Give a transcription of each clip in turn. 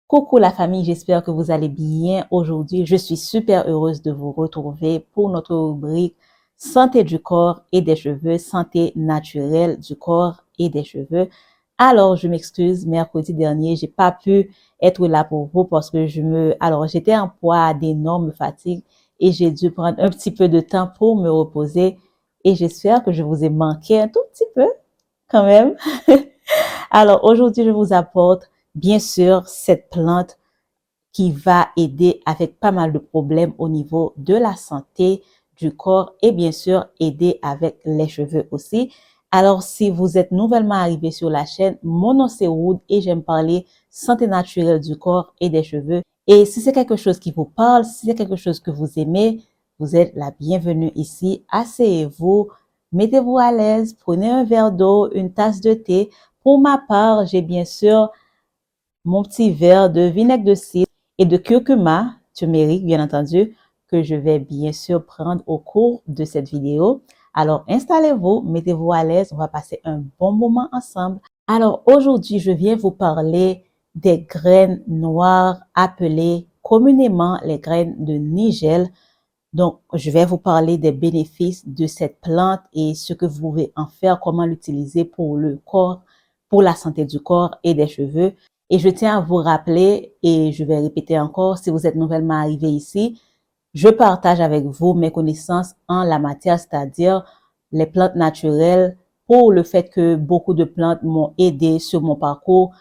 Coucou la famille, j'espère que vous allez bien aujourd'hui. Je suis super heureuse de vous retrouver pour notre rubrique santé du corps et des cheveux, santé naturelle du corps et des cheveux. Alors, je m'excuse, mercredi dernier, j'ai pas pu être là pour vous parce que j'étais en poids d'énormes fatigues et j'ai dû prendre un petit peu de temps pour me reposer et j'espère que je vous ai manqué un tout petit peu quand même. Alors, aujourd'hui, je vous apporte bien sûr cette plante qui va aider avec pas mal de problèmes au niveau de la santé du corps et bien sûr aider avec les cheveux aussi. Alors, si vous êtes nouvellement arrivé sur la chaîne, mon nom c'est Wood et j'aime parler santé naturelle du corps et des cheveux. Et si c'est quelque chose qui vous parle, si c'est quelque chose que vous aimez, vous êtes la bienvenue ici. Asseyez-vous, mettez-vous à l'aise, prenez un verre d'eau, une tasse de thé. Pour ma part, j'ai bien sûr mon petit verre de vinaigre de cidre et de curcuma, turmeric bien entendu, que je vais bien sûr prendre au cours de cette vidéo. Alors, installez-vous, mettez-vous à l'aise, on va passer un bon moment ensemble. Alors, aujourd'hui, je viens vous parler des graines noires appelées communément les graines de nigel. Donc, je vais vous parler des bénéfices de cette plante et ce que vous pouvez en faire, comment l'utiliser pour le corps, pour la santé du corps et des cheveux. Et je tiens à vous rappeler, et je vais répéter encore, si vous êtes nouvellement arrivé ici, je partage avec vous mes connaissances en la matière, c'est-à-dire les plantes naturelles, pour le fait que beaucoup de plantes m'ont aidé sur mon parcours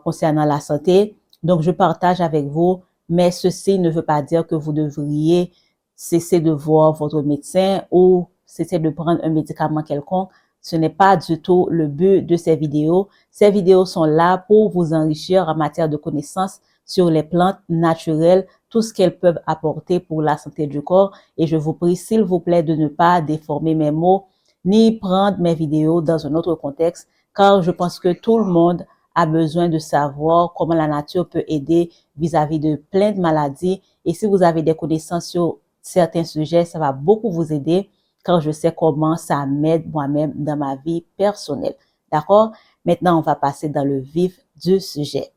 concernant la santé. Donc, je partage avec vous, mais ceci ne veut pas dire que vous devriez cesser de voir votre médecin ou cesser de prendre un médicament quelconque. Ce n'est pas du tout le but de ces vidéos. Ces vidéos sont là pour vous enrichir en matière de connaissances sur les plantes naturelles, tout ce qu'elles peuvent apporter pour la santé du corps. Et je vous prie, s'il vous plaît, de ne pas déformer mes mots ni prendre mes vidéos dans un autre contexte, car je pense que tout le monde a besoin de savoir comment la nature peut aider vis-à-vis de plein de maladies. Et si vous avez des connaissances sur certains sujets, ça va beaucoup vous aider car je sais comment ça m'aide moi-même dans ma vie personnelle. D'accord? Maintenant, on va passer dans le vif du sujet.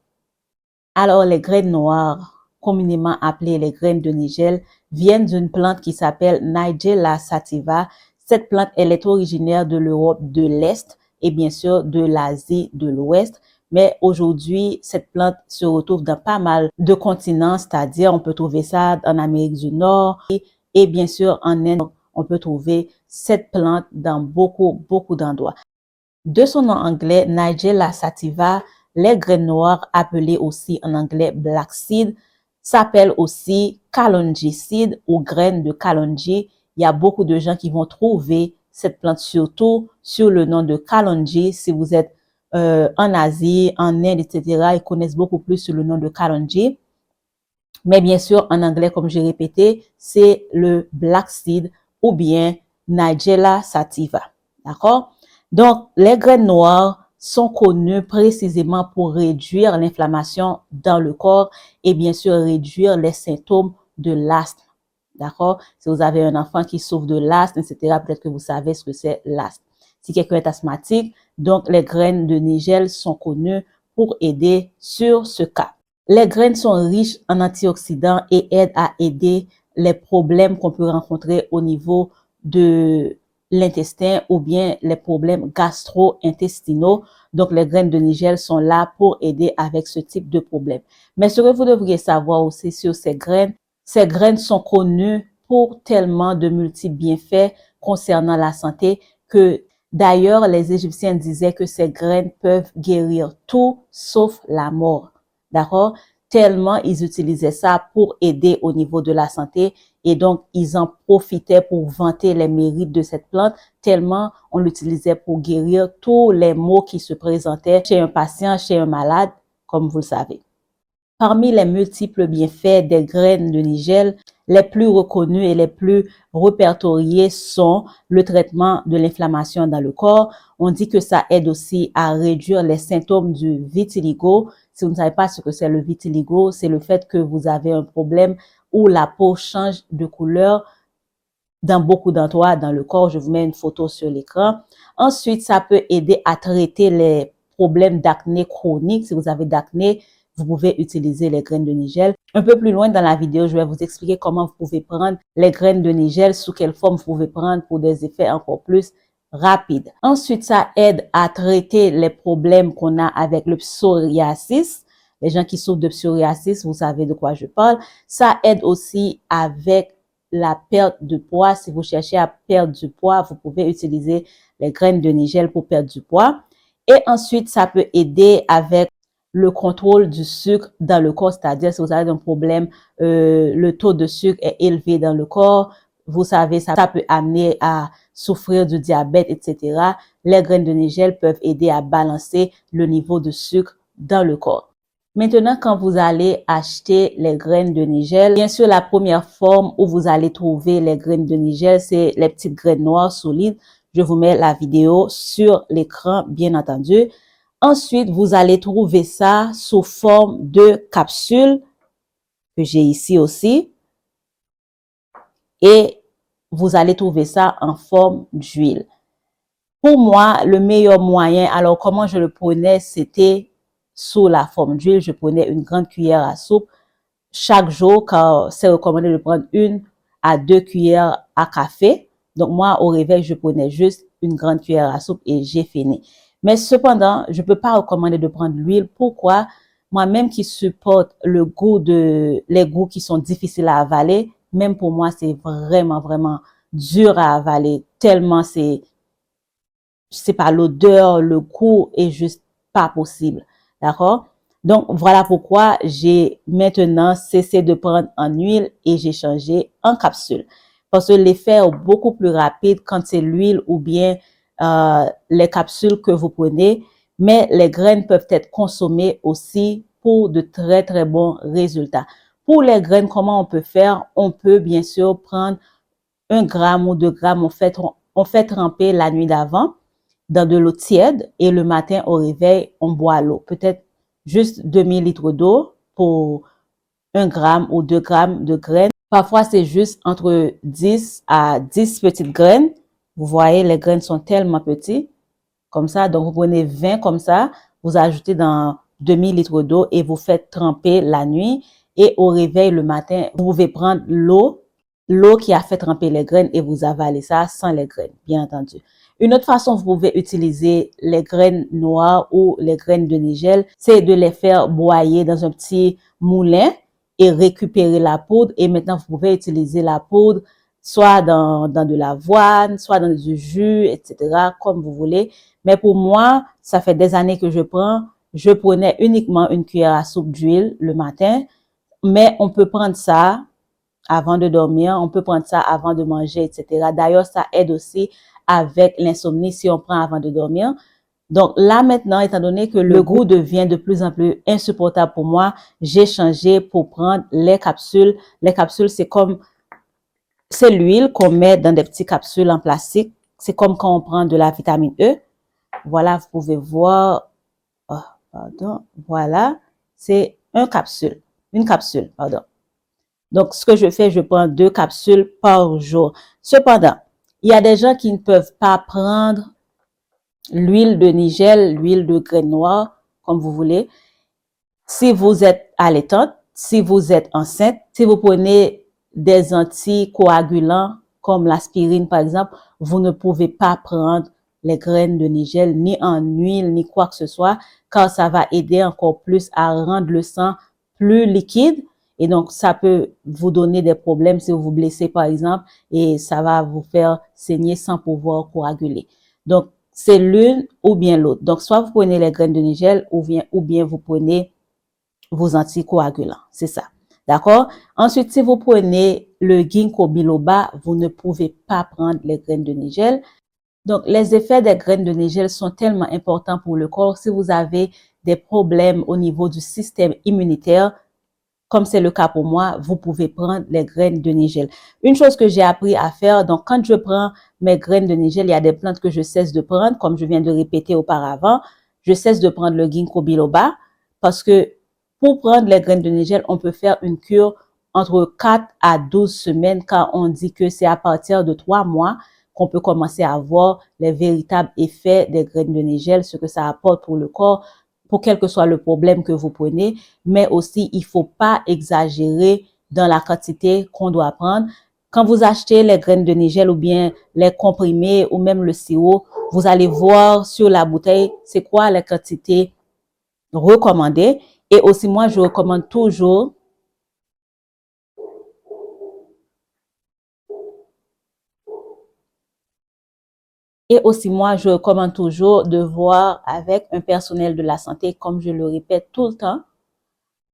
Alors, les graines noires, communément appelées les graines de nigel, viennent d'une plante qui s'appelle Nigella sativa. Cette plante, elle est originaire de l'Europe de l'Est et bien sûr de l'Asie de l'Ouest. Mais aujourd'hui, cette plante se retrouve dans pas mal de continents, c'est-à-dire on peut trouver ça en Amérique du Nord et bien sûr en Inde, on peut trouver cette plante dans beaucoup d'endroits. De son nom anglais, Nigella sativa, les graines noires, appelées aussi en anglais black seed, s'appellent aussi kalonji seed ou graines de kalonji. Il y a beaucoup de gens qui vont trouver cette plante surtout sur le nom de kalonji. Si vous êtes en Asie, en Inde, etc., ils connaissent beaucoup plus sur le nom de kalonji. Mais bien sûr, en anglais, comme j'ai répété, c'est le black seed ou bien Nigella sativa. D'accord? Donc, les graines noires sont connues précisément pour réduire l'inflammation dans le corps et bien sûr réduire les symptômes de l'asthme. D'accord? Si vous avez un enfant qui souffre de l'asthme, etc., peut-être que vous savez ce que c'est l'asthme. Si quelqu'un est asthmatique, donc les graines de nigel sont connues pour aider sur ce cas. Les graines sont riches en antioxydants et aident à aider les problèmes qu'on peut rencontrer au niveau de l'intestin ou bien les problèmes gastro-intestinaux. Donc, les graines de nigel sont là pour aider avec ce type de problème. Mais ce que vous devriez savoir aussi sur ces graines sont connues pour tellement de multiples bienfaits concernant la santé que d'ailleurs, les Égyptiens disaient que ces graines peuvent guérir tout sauf la mort. D'accord? Tellement ils utilisaient ça pour aider au niveau de la santé et donc ils en profitaient pour vanter les mérites de cette plante tellement on l'utilisait pour guérir tous les maux qui se présentaient chez un patient, chez un malade, comme vous le savez. Parmi les multiples bienfaits des graines de nigel, les plus reconnus et les plus répertoriés sont le traitement de l'inflammation dans le corps. On dit que ça aide aussi à réduire les symptômes du vitiligo. Si vous ne savez pas ce que c'est le vitiligo, c'est le fait que vous avez un problème où la peau change de couleur dans beaucoup d'endroits dans le corps. Je vous mets une photo sur l'écran. Ensuite, ça peut aider à traiter les problèmes d'acné chronique. Si vous avez d'acné, vous pouvez utiliser les graines de nigel. Un peu plus loin dans la vidéo, je vais vous expliquer comment vous pouvez prendre les graines de nigel, sous quelle forme vous pouvez prendre pour des effets encore plus rapides. Ensuite, ça aide à traiter les problèmes qu'on a avec le psoriasis. Les gens qui souffrent de psoriasis, vous savez de quoi je parle. Ça aide aussi avec la perte de poids. Si vous cherchez à perdre du poids, vous pouvez utiliser les graines de nigel pour perdre du poids. Et ensuite, ça peut aider avec le contrôle du sucre dans le corps, c'est-à-dire si vous avez un problème, le taux de sucre est élevé dans le corps, vous savez, ça peut amener à souffrir du diabète, etc. Les graines de nigel peuvent aider à balancer le niveau de sucre dans le corps. Maintenant, quand vous allez acheter les graines de nigel, bien sûr, la première forme où vous allez trouver les graines de nigel, c'est les petites graines noires solides. Je vous mets la vidéo sur l'écran, bien entendu. Ensuite, vous allez trouver ça sous forme de capsules que j'ai ici aussi. Et vous allez trouver ça en forme d'huile. Pour moi, le meilleur moyen, alors comment je le prenais, c'était sous la forme d'huile. Je prenais une grande cuillère à soupe chaque jour, car c'est recommandé de prendre 1 à 2 cuillères à café. Donc moi, au réveil, je prenais juste une grande cuillère à soupe et j'ai fini. Mais cependant, je peux pas recommander de prendre l'huile. Pourquoi? Moi-même qui supporte les goûts qui sont difficiles à avaler, même pour moi, c'est vraiment, vraiment dur à avaler. Tellement c'est pas l'odeur, le goût est juste pas possible. D'accord? Donc, voilà pourquoi j'ai maintenant cessé de prendre en huile et j'ai changé en capsule. Parce que l'effet est beaucoup plus rapide quand c'est l'huile ou bien les capsules que vous prenez. Mais les graines peuvent être consommées aussi pour de très, très bons résultats. Pour les graines, comment on peut faire? On peut bien sûr prendre 1 gramme ou 2 grammes. On fait tremper la nuit d'avant dans de l'eau tiède et le matin au réveil, on boit l'eau. Peut-être juste 2000 litres d'eau pour 1 gramme ou 2 grammes de graines. Parfois, c'est juste entre 10 à 10 petites graines. Vous voyez, les graines sont tellement petites comme ça. Donc, vous prenez 20 comme ça, vous ajoutez dans 2000 litres d'eau et vous faites tremper la nuit. Et au réveil le matin, vous pouvez prendre l'eau qui a fait tremper les graines et vous avalez ça sans les graines, bien entendu. Une autre façon, vous pouvez utiliser les graines noires ou les graines de nigel, c'est de les faire broyer dans un petit moulin et récupérer la poudre. Et maintenant, vous pouvez utiliser la poudre soit dans de l'avoine, soit dans du jus, etc., comme vous voulez. Mais pour moi, ça fait des années que je prenais uniquement 1 cuillère à soupe d'huile le matin. Mais on peut prendre ça avant de dormir, on peut prendre ça avant de manger, etc. D'ailleurs, ça aide aussi avec l'insomnie si on prend avant de dormir. Donc là maintenant, étant donné que le goût devient de plus en plus insupportable pour moi, j'ai changé pour prendre les capsules. Les capsules, c'est l'huile qu'on met dans des petites capsules en plastique. C'est comme quand on prend de la vitamine E. Voilà, vous pouvez voir. Oh, pardon. Voilà, c'est une capsule, pardon. Donc, ce que je fais, je prends 2 capsules par jour. Cependant, il y a des gens qui ne peuvent pas prendre l'huile de nigel, l'huile de graines noires, comme vous voulez. Si vous êtes allaitante, si vous êtes enceinte, si vous prenez des anticoagulants comme l'aspirine par exemple, vous ne pouvez pas prendre les graines de nigel ni en huile ni quoi que ce soit, car ça va aider encore plus à rendre le sang plus liquide. Et donc, ça peut vous donner des problèmes si vous vous blessez, par exemple, et ça va vous faire saigner sans pouvoir coaguler. Donc, c'est l'une ou bien l'autre. Donc, soit vous prenez les graines de nigel ou bien vous prenez vos anticoagulants. C'est ça. D'accord? Ensuite, si vous prenez le ginkgo biloba, vous ne pouvez pas prendre les graines de nigel. Donc, les effets des graines de nigel sont tellement importants pour le corps. Si vous avez des problèmes au niveau du système immunitaire, comme c'est le cas pour moi, vous pouvez prendre les graines de nigel. Une chose que j'ai appris à faire, donc quand je prends mes graines de nigel, il y a des plantes que je cesse de prendre, comme je viens de répéter auparavant. Je cesse de prendre le ginkgo biloba parce que pour prendre les graines de nigel, on peut faire une cure entre 4 à 12 semaines, car on dit que c'est à partir de 3 mois qu'on peut commencer à voir les véritables effets des graines de nigel, ce que ça apporte pour le corps, pour quel que soit le problème que vous prenez, mais aussi il faut pas exagérer dans la quantité qu'on doit prendre. Quand vous achetez les graines de nigel ou bien les comprimés ou même le sirop, vous allez voir sur la bouteille c'est quoi la quantité recommandée. Et aussi moi, je recommande toujours de voir avec un personnel de la santé, comme je le répète tout le temps.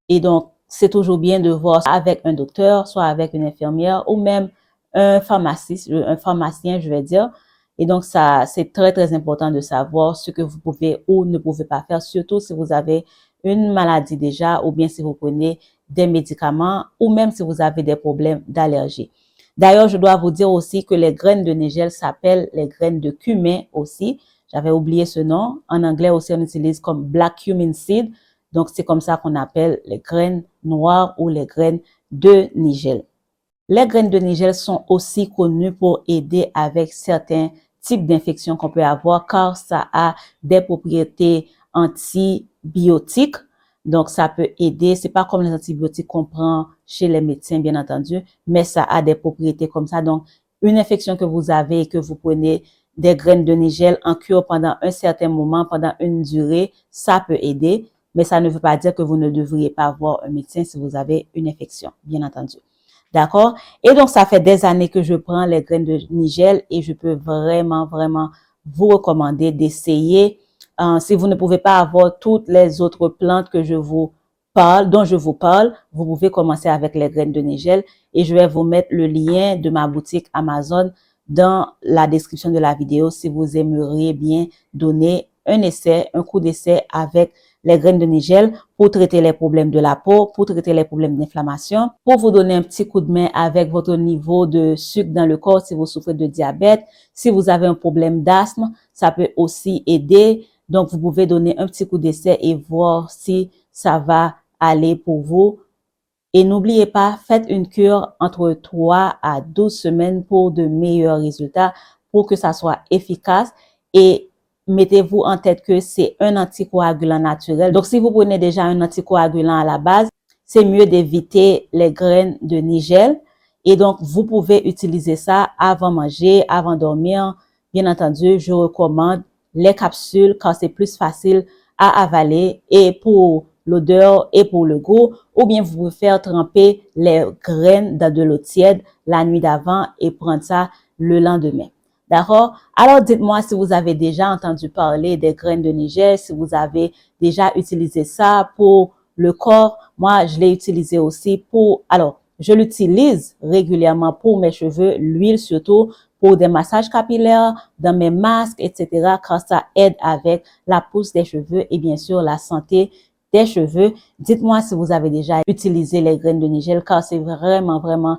Et donc, c'est toujours bien de voir avec un docteur, soit avec une infirmière ou même un pharmacien, je vais dire. Et donc, ça, c'est très, très important de savoir ce que vous pouvez ou ne pouvez pas faire, surtout si vous avez une maladie déjà ou bien si vous prenez des médicaments ou même si vous avez des problèmes d'allergie. D'ailleurs, je dois vous dire aussi que les graines de nigel s'appellent les graines de cumin aussi. J'avais oublié ce nom. En anglais aussi, on utilise comme black cumin seed. Donc, c'est comme ça qu'on appelle les graines noires ou les graines de nigel. Les graines de nigel sont aussi connues pour aider avec certains types d'infections qu'on peut avoir car ça a des propriétés antibiotiques. Donc, ça peut aider. C'est pas comme les antibiotiques qu'on prend chez les médecins, bien entendu, mais ça a des propriétés comme ça. Donc, une infection que vous avez et que vous prenez des graines de nigel en cure pendant un certain moment, pendant une durée, ça peut aider. Mais ça ne veut pas dire que vous ne devriez pas voir un médecin si vous avez une infection, bien entendu. D'accord? Et donc, ça fait des années que je prends les graines de nigel et je peux vraiment, vraiment vous recommander d'essayer. Si vous ne pouvez pas avoir toutes les autres plantes que je vous parle, dont je vous parle, vous pouvez commencer avec les graines de nigel et je vais vous mettre le lien de ma boutique Amazon dans la description de la vidéo si vous aimeriez bien donner un essai, un coup d'essai avec les graines de nigel pour traiter les problèmes de la peau, pour traiter les problèmes d'inflammation, pour vous donner un petit coup de main avec votre niveau de sucre dans le corps si vous souffrez de diabète, si vous avez un problème d'asthme, ça peut aussi aider. Donc, vous pouvez donner un petit coup d'essai et voir si ça va aller pour vous. Et n'oubliez pas, faites une cure entre 3 à 12 semaines pour de meilleurs résultats, pour que ça soit efficace. Et mettez-vous en tête que c'est un anticoagulant naturel. Donc, si vous prenez déjà un anticoagulant à la base, c'est mieux d'éviter les graines de nigel. Et donc, vous pouvez utiliser ça avant manger, avant dormir. Bien entendu, je recommande les capsules car c'est plus facile à avaler et pour l'odeur et pour le goût, ou bien vous pouvez faire tremper les graines dans de l'eau tiède la nuit d'avant et prendre ça le lendemain. D'accord? Alors, dites-moi si vous avez déjà entendu parler des graines de nigel, si vous avez déjà utilisé ça pour le corps. Moi, je l'ai utilisé aussi je l'utilise régulièrement pour mes cheveux, l'huile surtout, pour des massages capillaires, dans mes masques, etc., car ça aide avec la pousse des cheveux et bien sûr la santé des cheveux. Dites-moi si vous avez déjà utilisé les graines de nigel, car c'est vraiment, vraiment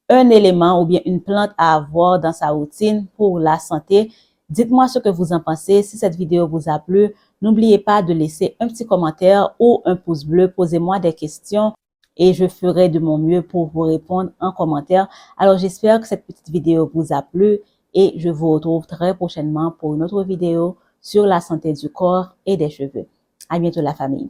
un élément ou bien une plante à avoir dans sa routine pour la santé. Dites-moi ce que vous en pensez. Si cette vidéo vous a plu, n'oubliez pas de laisser un petit commentaire ou un pouce bleu. Posez-moi des questions et je ferai de mon mieux pour vous répondre en commentaire. Alors, j'espère que cette petite vidéo vous a plu et je vous retrouve très prochainement pour une autre vidéo sur la santé du corps et des cheveux. À bientôt la famille.